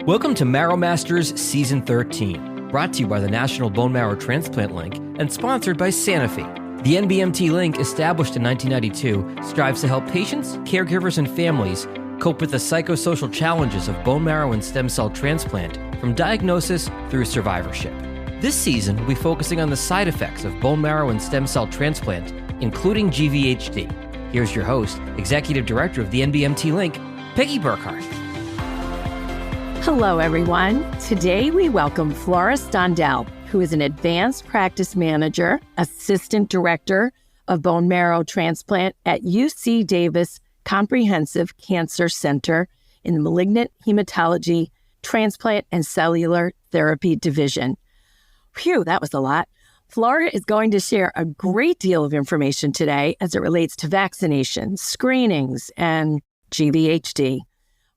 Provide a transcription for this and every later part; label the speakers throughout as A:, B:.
A: Welcome to Marrow Masters Season 13, brought to you by the National Bone Marrow Transplant Link and sponsored by Sanofi. The NBMT Link, established in 1992, strives to help patients, caregivers, and families cope with the psychosocial challenges of bone marrow and stem cell transplant, from diagnosis through survivorship. This season, we'll be focusing on the side effects of bone marrow and stem cell transplant, including GVHD. Here's your host, Executive Director of the NBMT Link, Peggy Burkhardt.
B: Hello, everyone. Today, we welcome Flora Stondell, who is an advanced practice manager, assistant director of bone marrow transplant at UC Davis Comprehensive Cancer Center in the Malignant Hematology, Transplant, and Cellular Therapy Division. Phew, that was a lot. Flora is going to share a great deal of information today as it relates to vaccinations, screenings, and GVHD.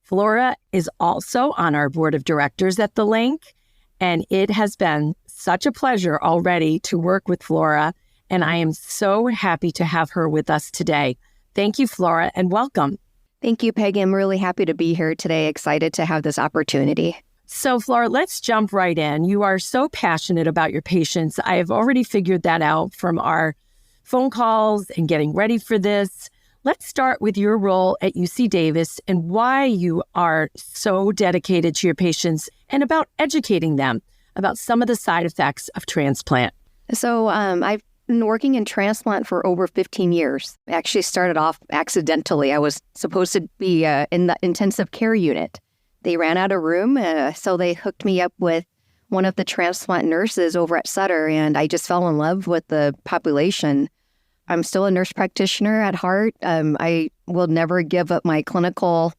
B: Flora is also on our board of directors at the Link, and it has been such a pleasure already to work with Flora, and I am so happy to have her with us today. Thank you, Flora, and welcome.
C: Thank you, Peggy. I'm really happy to be here today, excited to have this opportunity.
B: So, Flora, let's jump right in. You are so passionate about your patients. I have already figured that out from our phone calls and getting ready for this. Let's start with your role at UC Davis and why you are so dedicated to your patients and about educating them about some of the side effects of transplant.
C: So I've been working in transplant for over 15 years. I actually started off accidentally. I was supposed to be in the intensive care unit. They ran out of room, so they hooked me up with one of the transplant nurses over at Sutter, and I just fell in love with the population. I'm still a nurse practitioner at heart. I will never give up my clinical,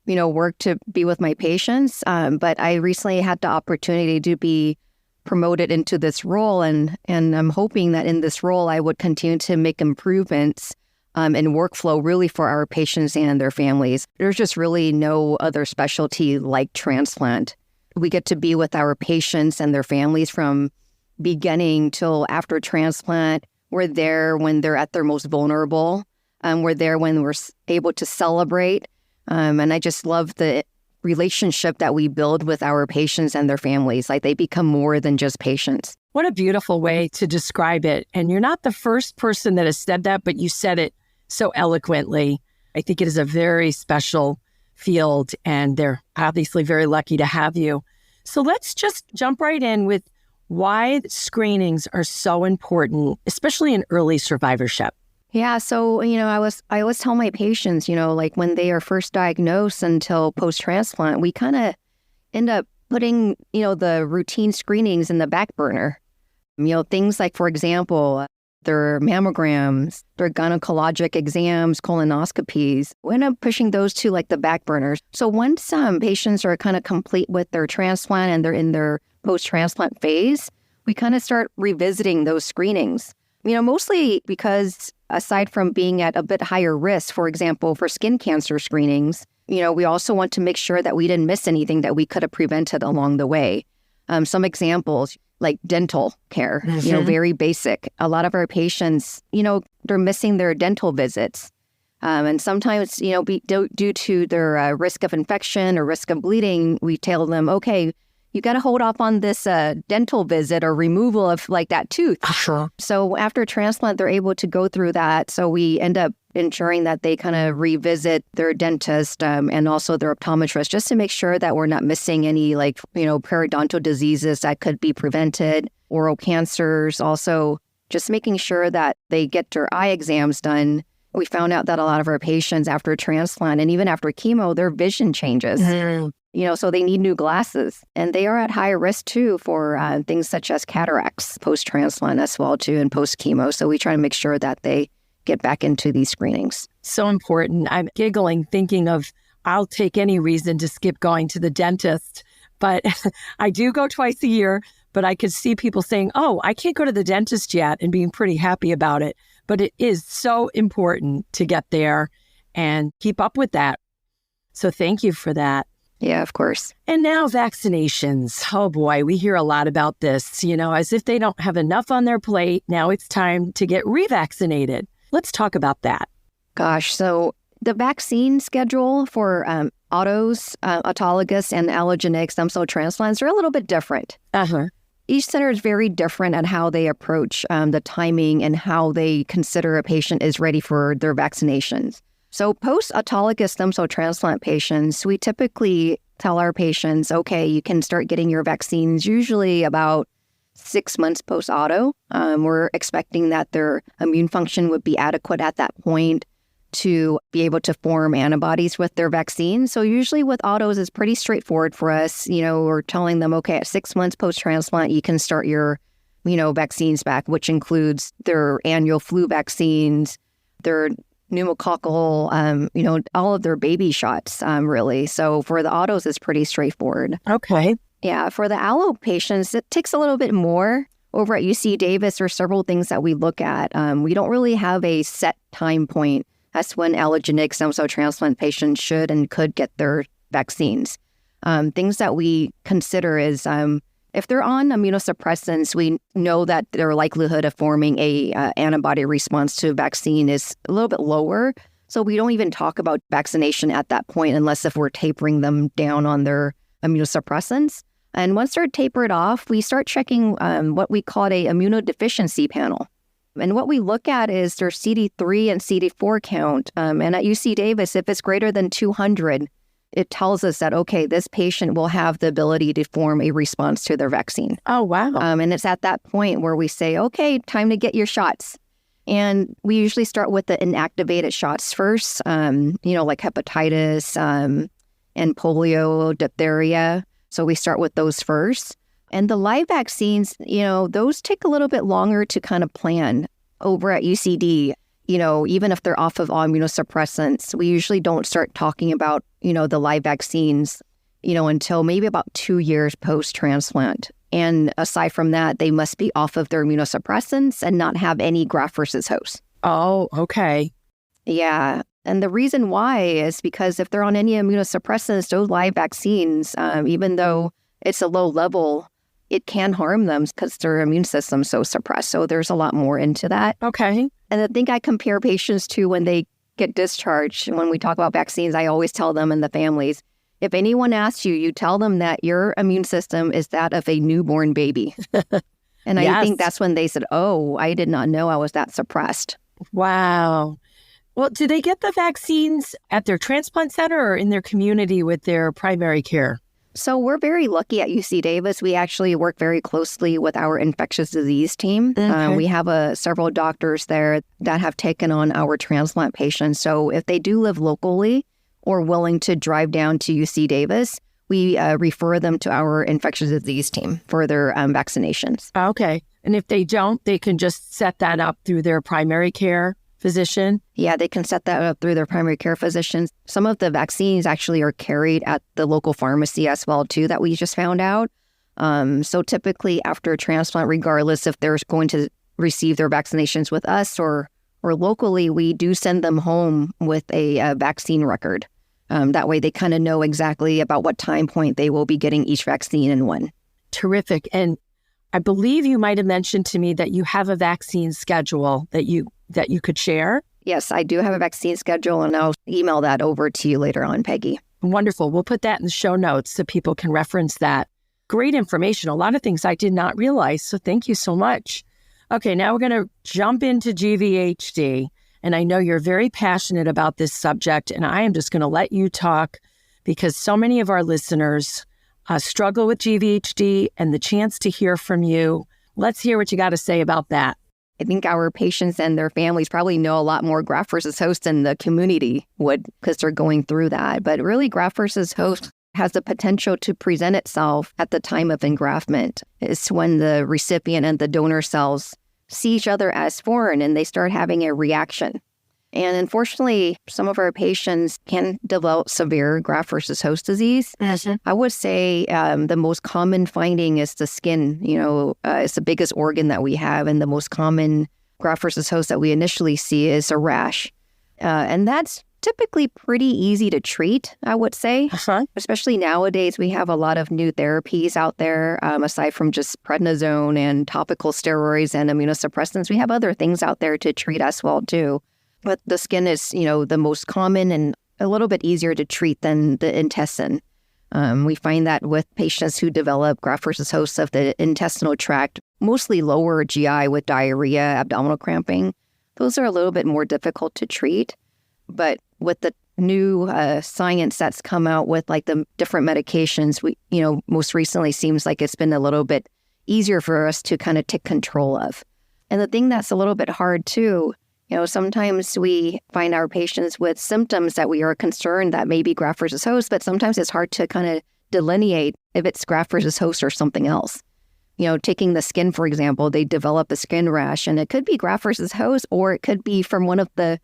C: work to be with my patients. But I recently had the opportunity to be promoted into this role, and I'm hoping that in this role I would continue to make improvements in workflow really for our patients and their families. There's just really no other specialty like transplant. We get to be with our patients and their families from beginning till after transplant. We're there when they're at their most vulnerable. We're there when we're able to celebrate. And I just love the relationship that we build with our patients and their families. Like, they become more than just patients.
B: What a beautiful way to describe it. And you're not the first person that has said that, but you said it so eloquently. I think it is a very special field, and they're obviously very lucky to have you. So let's just jump right in with why screenings are so important, especially in early survivorship.
C: Yeah, so, I always tell my patients, like when they are first diagnosed until post-transplant, we kind of end up putting, the routine screenings in the back burner. Things like, for example, their mammograms, their gynecologic exams, colonoscopies. We end up pushing those to like the back burners. So once patients are kind of complete with their transplant and they're in their post-transplant phase, we kind of start revisiting those screenings. Mostly because aside from being at a bit higher risk, for example, for skin cancer screenings, we also want to make sure that we didn't miss anything that we could have prevented along the way. Some examples like dental care, very basic. A lot of our patients, they're missing their dental visits. And sometimes, due to their risk of infection or risk of bleeding, we tell them, okay, you got to hold off on this dental visit or removal of like that tooth.
B: Sure.
C: So after transplant, they're able to go through that. So we end up ensuring that they kind of revisit their dentist and also their optometrist, just to make sure that we're not missing any periodontal diseases that could be prevented, oral cancers. Also, just making sure that they get their eye exams done. We found out that a lot of our patients after transplant and even after chemo, their vision changes. Mm-hmm. So they need new glasses, and they are at higher risk too for things such as cataracts post-transplant as well too, and post-chemo. So we try to make sure that they get back into these screenings.
B: So important. I'm giggling thinking of, I'll take any reason to skip going to the dentist, but I do go twice a year, but I could see people saying, oh, I can't go to the dentist yet, and being pretty happy about it. But it is so important to get there and keep up with that. So thank you for that.
C: Yeah, of course.
B: And now vaccinations. Oh boy, we hear a lot about this, as if they don't have enough on their plate. Now it's time to get revaccinated. Let's talk about that.
C: Gosh, so The vaccine schedule for autos, autologous, and allogeneic stem cell transplants are a little bit different.
B: Uh-huh.
C: Each center is very different at how they approach the timing and how they consider a patient is ready for their vaccinations. So post-autologous stem cell transplant patients, we typically tell our patients, okay, you can start getting your vaccines usually about 6 months post-auto. We're expecting that their immune function would be adequate at that point to be able to form antibodies with their vaccine. So usually with autos, it's pretty straightforward for us. We're telling them, okay, at 6 months post-transplant, you can start your, vaccines back, which includes their annual flu vaccines, their pneumococcal, all of their baby shots, really. So for the autos, it's pretty straightforward.
B: Okay.
C: Yeah, for the allo patients, it takes a little bit more. Over at UC Davis, there are several things that we look at. We don't really have a set time point. That's when allogeneic stem cell transplant patients should and could get their vaccines. Things that we consider is if they're on immunosuppressants, we know that their likelihood of forming a antibody response to a vaccine is a little bit lower. So we don't even talk about vaccination at that point unless if we're tapering them down on their immunosuppressants. And once they're tapered off, we start checking what we call a immunodeficiency panel. And what we look at is their CD3 and CD4 count. And at UC Davis, if it's greater than 200, it tells us that, okay, this patient will have the ability to form a response to their vaccine.
B: Oh, wow.
C: And it's at that point where we say, okay, time to get your shots. And we usually start with the inactivated shots first, like hepatitis and polio, diphtheria. So we start with those first. And the live vaccines, those take a little bit longer to kind of plan. Over at UCD, even if they're off of all immunosuppressants, we usually don't start talking about, the live vaccines, until maybe about 2 years post-transplant. And aside from that, they must be off of their immunosuppressants and not have any graft versus host.
B: Oh, okay.
C: Yeah. And the reason why is because if they're on any immunosuppressants, those live vaccines, even though it's a low level, it can harm them because their immune system's so suppressed. So there's a lot more into that.
B: Okay.
C: And I think I compare patients to when they get discharged. When we talk about vaccines, I always tell them and the families, if anyone asks you, you tell them that your immune system is that of a newborn baby. And
B: Yes.
C: I think that's when they said, oh, I did not know I was that suppressed.
B: Wow. Well, do they get the vaccines at their transplant center or in their community with their primary care?
C: So we're very lucky at UC Davis. We actually work very closely with our infectious disease team.
B: Okay.
C: We have several doctors there that have taken on our transplant patients. So if they do live locally or willing to drive down to UC Davis, we refer them to our infectious disease team for their vaccinations.
B: Okay. And if they don't, they can just set that up through their primary care physician?
C: Yeah, they can set that up through their primary care physicians. Some of the vaccines actually are carried at the local pharmacy as well, too, that we just found out. So typically after a transplant, regardless if they're going to receive their vaccinations with us or locally, we do send them home with a vaccine record. That way they kind of know exactly about what time point they will be getting each vaccine and when.
B: Terrific. And I believe you might have mentioned to me that you have a vaccine schedule that you could share.
C: Yes, I do have a vaccine schedule, and I'll email that over to you later on, Peggy.
B: Wonderful. We'll put that in the show notes so people can reference that. Great information. A lot of things I did not realize. So thank you so much. Okay, now we're going to jump into GVHD. And I know you're very passionate about this subject, and I am just going to let you talk because so many of our listeners struggle with GVHD, and the chance to hear from you. Let's hear what you got to say about that.
C: I think our patients and their families probably know a lot more graft versus host than the community would because they're going through that. But really, graft versus host has the potential to present itself at the time of engraftment. It's when the recipient and the donor cells see each other as foreign and they start having a reaction. And unfortunately, some of our patients can develop severe graft versus host disease.
B: Mm-hmm.
C: I would say the most common finding is the skin. It's the biggest organ that we have. And the most common graft versus host that we initially see is a rash. And that's typically pretty easy to treat, I would say.
B: Uh-huh.
C: Especially nowadays, we have a lot of new therapies out there. Aside from just prednisone and topical steroids and immunosuppressants, we have other things out there to treat as well, too. But the skin is, the most common and a little bit easier to treat than the intestine. We find that with patients who develop graft versus host of the intestinal tract, mostly lower GI with diarrhea, abdominal cramping, those are a little bit more difficult to treat. But with the new science that's come out with like the different medications, we, most recently seems like it's been a little bit easier for us to kind of take control of. And the thing that's a little bit hard too, sometimes we find our patients with symptoms that we are concerned that may be graft versus host, but sometimes it's hard to kind of delineate if it's graft versus host or something else. Taking the skin, for example, they develop a skin rash and it could be graft versus host, or it could be from one of the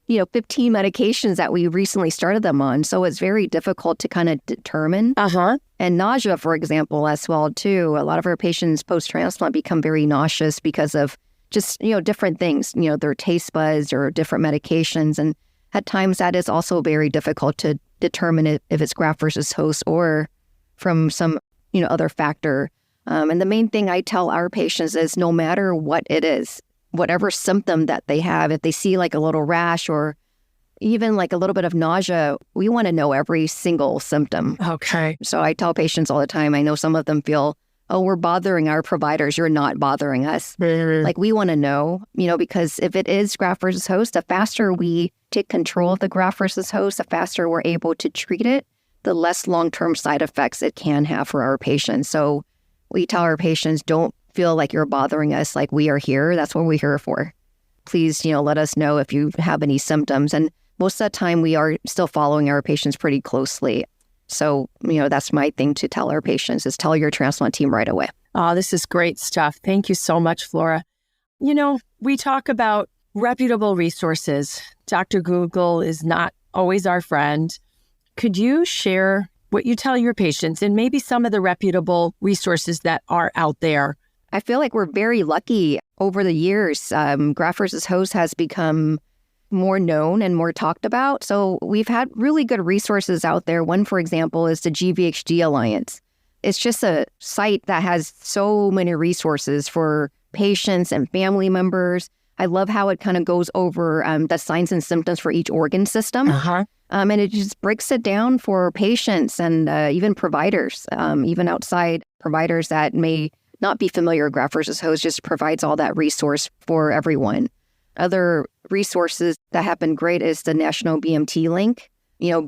C: 15 medications that we recently started them on. So it's very difficult to kind of determine. And nausea, for example, as well, too. A lot of our patients post-transplant become very nauseous because of just, different things, their taste buds or different medications. And at times that is also very difficult to determine if it's graft versus host or from some, other factor. And the main thing I tell our patients is no matter what it is, whatever symptom that they have, if they see like a little rash or even like a little bit of nausea, we want to know every single symptom.
B: Okay.
C: So I tell patients all the time, I know some of them feel, oh, we're bothering our providers. You're not bothering us. Like we want to know, because if it is graft versus host, the faster we take control of the graft versus host, the faster we're able to treat it, the less long-term side effects it can have for our patients. So we tell our patients, don't feel like you're bothering us, like we are here. That's what we're here for. Please, let us know if you have any symptoms. And most of the time we are still following our patients pretty closely. So, that's my thing to tell our patients is tell your transplant team right away.
B: Oh, this is great stuff. Thank you so much, Flora. We talk about reputable resources. Dr. Google is not always our friend. Could you share what you tell your patients and maybe some of the reputable resources that are out there?
C: I feel like we're very lucky over the years. Graft versus host has become more known and more talked about. So we've had really good resources out there. One, for example, is the GVHD Alliance. It's just a site that has so many resources for patients and family members. I love how it kind of goes over the signs and symptoms for each organ system. And it just breaks it down for patients and even providers, even outside providers that may not be familiar with graft versus host, just provides all that resource for everyone. Other resources that have been great is the National BMT link,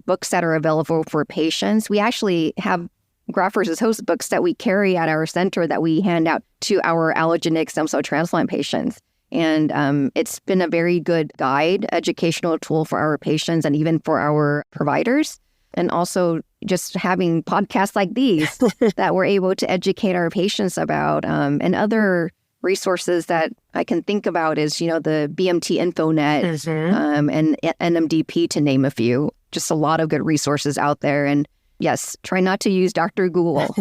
C: books that are available for patients. We actually have graft versus host books that we carry at our center that we hand out to our allogeneic stem cell transplant patients. And it's been a very good guide, educational tool for our patients and even for our providers. And also just having podcasts like these that we're able to educate our patients about. And other resources that I can think about is, the BMT InfoNet and NMDP, to name a few. Just a lot of good resources out there. And yes, try not to use Dr. Google.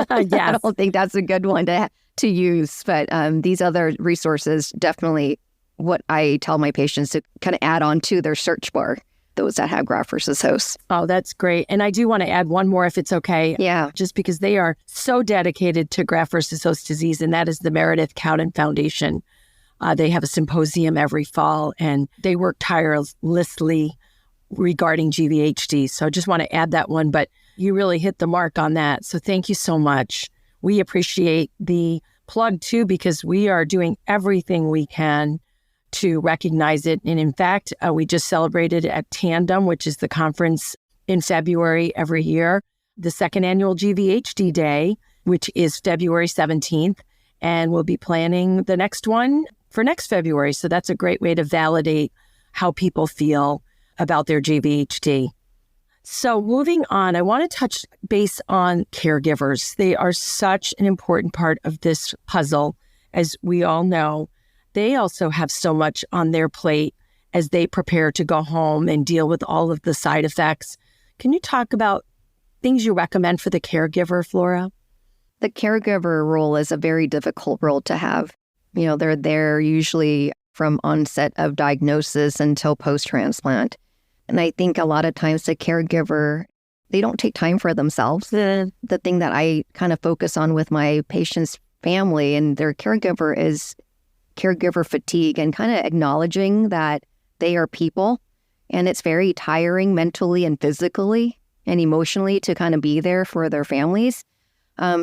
C: I don't think that's a good one to use. But these other resources, definitely what I tell my patients to kind of add on to their search bar, those that have graft versus host.
B: Oh, that's great. And I do want to add one more if it's okay.
C: Yeah.
B: Just because they are so dedicated to graft versus host disease, and that is the Meredith Cowden Foundation. They have a symposium every fall, and they work tirelessly regarding GVHD. So I just want to add that one, but you really hit the mark on that. So thank you so much. We appreciate the plug too, because we are doing everything we can to recognize it. And in fact, we just celebrated at Tandem, which is the conference in February every year, the second annual GVHD Day, which is February 17th. And we'll be planning the next one for next February. So that's a great way to validate how people feel about their GVHD. So moving on, I want to touch base on caregivers. They are such an important part of this puzzle, as we all know. They also have so much on their plate as they prepare to go home and deal with all of the side effects. Can you talk about things you recommend for the caregiver, Flora?
C: The caregiver role is a very difficult role to have. They're there usually from onset of diagnosis until post-transplant. And I think a lot of times the caregiver, they don't take time for themselves. The thing that I kind of focus on with my patient's family and their caregiver is caregiver fatigue, and kind of acknowledging that they are people, and it's very tiring mentally and physically and emotionally to kind of be there for their families.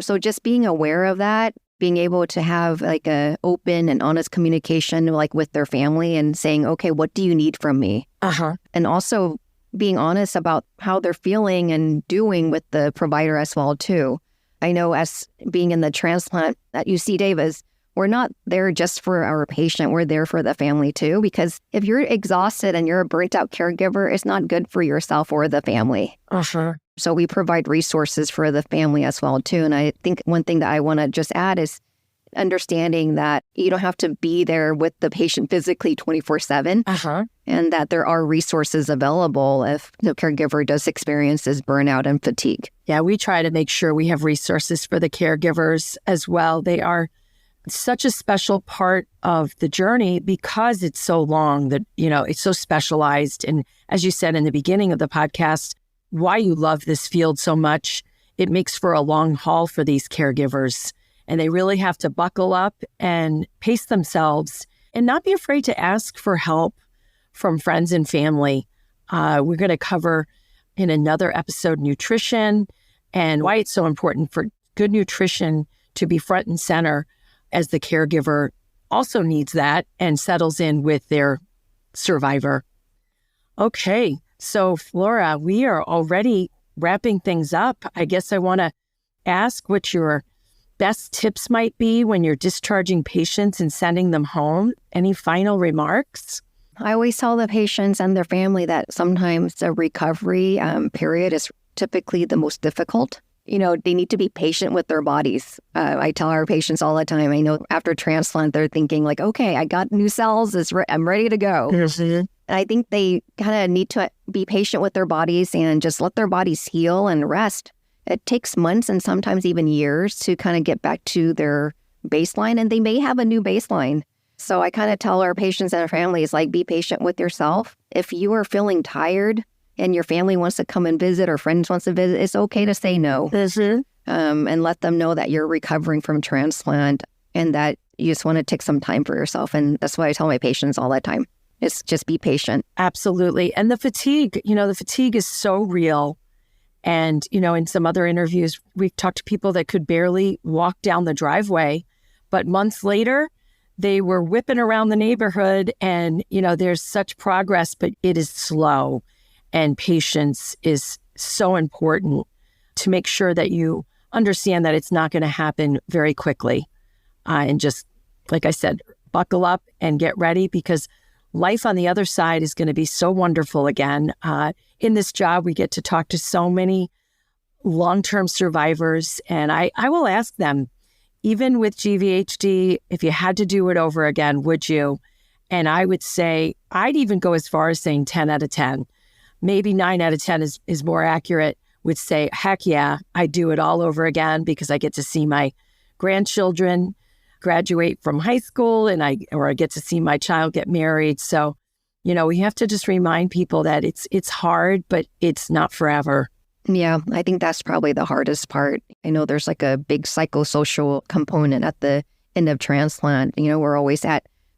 C: So just being aware of that, being able to have like a open and honest communication like with their family and saying, okay, what do you need from me? And also being honest about how they're feeling and doing with the provider as well too. I know as being in the transplant at UC Davis, we're not there just for our patient. We're there for the family too, because if you're exhausted and you're a burnt out caregiver, it's not good for yourself or the family. So we provide resources for the family as well too. And I think one thing that I want to just add is understanding that you don't have to be there with the patient physically 24/7, and that there are resources available if the caregiver does experience this burnout and fatigue.
B: Yeah, we try to make sure we have resources for the caregivers as well. They are such a special part of the journey because it's so long that, it's so specialized. And as you said in the beginning of the podcast, why you love this field so much, it makes for a long haul for these caregivers. And they really have to buckle up and pace themselves and not be afraid to ask for help from friends and family. We're going to cover in another episode nutrition and why it's so important for good nutrition to be front and center as the caregiver also needs that and settles in with their survivor. Okay, so Flora, we are already wrapping things up. I guess I want to ask what your best tips might be when you're discharging patients and sending them home. Any final remarks?
C: I always tell the patients and their family that sometimes the recovery period is typically the most difficult. They need to be patient with their bodies. I tell our patients all the time, I know after transplant, they're thinking like, okay, I got new cells, I'm ready to go. And I think they kind of need to be patient with their bodies and just let their bodies heal and rest. It takes months and sometimes even years to kind of get back to their baseline, and they may have a new baseline. So I kind of tell our patients and our families, like, be patient with yourself. If you are feeling tired and your family wants to come and visit or friends wants to visit, it's okay to say no. And let them know that you're recovering from transplant and that you just want to take some time for yourself. And that's what I tell my patients all the time. It's just be patient.
B: Absolutely. And the fatigue is so real. And, in some other interviews, we've talked to people that could barely walk down the driveway, but months later, they were whipping around the neighborhood and, there's such progress, but it is slow. And patience is so important to make sure that you understand that it's not going to happen very quickly. And just, like I said, buckle up and get ready because life on the other side is going to be so wonderful again. In this job, we get to talk to so many long-term survivors. And I will ask them, even with GVHD, if you had to do it over again, would you? And I would say, I'd even go as far as saying 10 out of 10. Maybe 9 out of 10 is more accurate, would say, heck yeah, I do it all over again because I get to see my grandchildren graduate from high school or I get to see my child get married. So, we have to just remind people that it's hard, but it's not forever.
C: Yeah, I think that's probably the hardest part. I know there's like a big psychosocial component at the end of transplant. We're always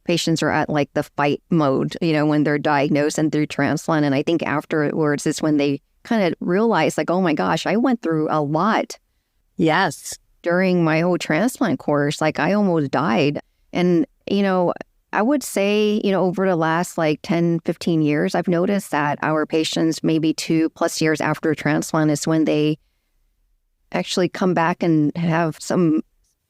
C: patients are at like the fight mode, when they're diagnosed and through transplant. And I think afterwards is when they kind of realize like, oh my gosh, I went through a lot.
B: Yes.
C: During my whole transplant course, like I almost died. And, I would say, over the last like 10, 15 years, I've noticed that our patients, maybe 2+ years after transplant is when they actually come back and have some,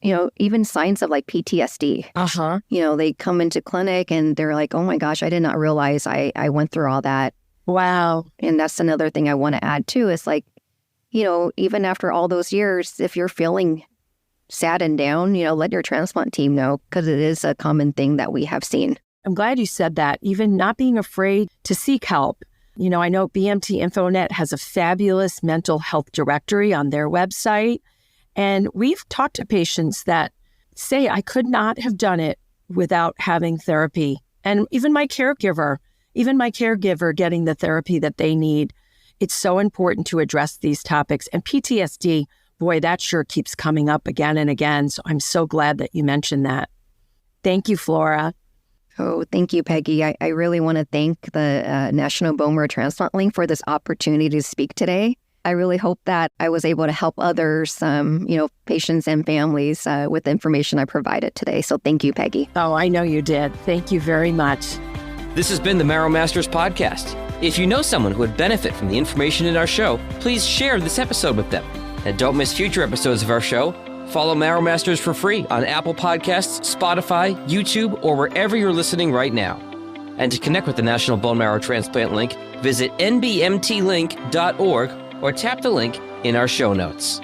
C: even signs of like PTSD. They come into clinic and they're like, oh my gosh, I did not realize I went through all that.
B: Wow.
C: And that's another thing I want to add too, is like, even after all those years, if you're feeling sad and down, let your transplant team know, because it is a common thing that we have seen.
B: I'm glad you said that. Even not being afraid to seek help. I know BMT InfoNet has a fabulous mental health directory on their website. And we've talked to patients that say, I could not have done it without having therapy. And even my caregiver getting the therapy that they need. It's so important to address these topics. And PTSD, boy, that sure keeps coming up again and again. So I'm so glad that you mentioned that. Thank you, Flora.
C: Oh, thank you, Peggy. I really want to thank the National Bone Marrow Transplant Link for this opportunity to speak today. I really hope that I was able to help others, patients and families with the information I provided today. So thank you, Peggy.
B: Oh, I know you did. Thank you very much.
A: This has been the Marrow Masters podcast. If you know someone who would benefit from the information in our show, please share this episode with them. And don't miss future episodes of our show. Follow Marrow Masters for free on Apple Podcasts, Spotify, YouTube, or wherever you're listening right now. And to connect with the National Bone Marrow Transplant Link, visit nbmtlink.org or tap the link in our show notes.